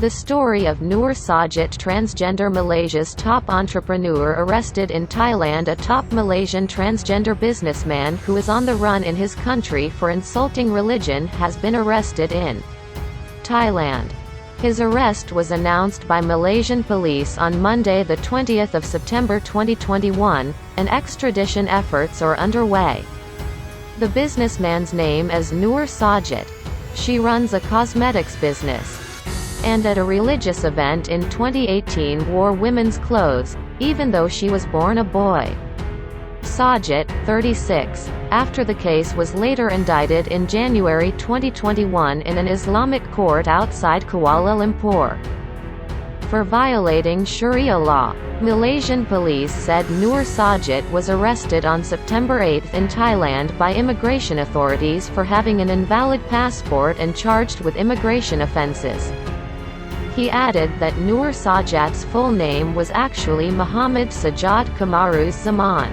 The story of Nur Sajat, Transgender Malaysia's top entrepreneur arrested in Thailand. A top Malaysian transgender businessman who is on the run in his country for insulting religion has been arrested in Thailand. His arrest was announced by Malaysian police on Monday, the 20th of September 2021, and extradition efforts are underway. The businessman's name is Nur Sajat. She runs a cosmetics business, and at a religious event in 2018 wore women's clothes, even though she was born a boy. Sajat, 36, after the case was later indicted in January 2021 in an Islamic court outside Kuala Lumpur for violating sharia law. Malaysian police said Nur Sajat was arrested on September 8 in Thailand by immigration authorities for having an invalid passport and charged with immigration offences. He added that Nur Sajat's full name was actually Muhammad Sajjad Kamaruz Zaman.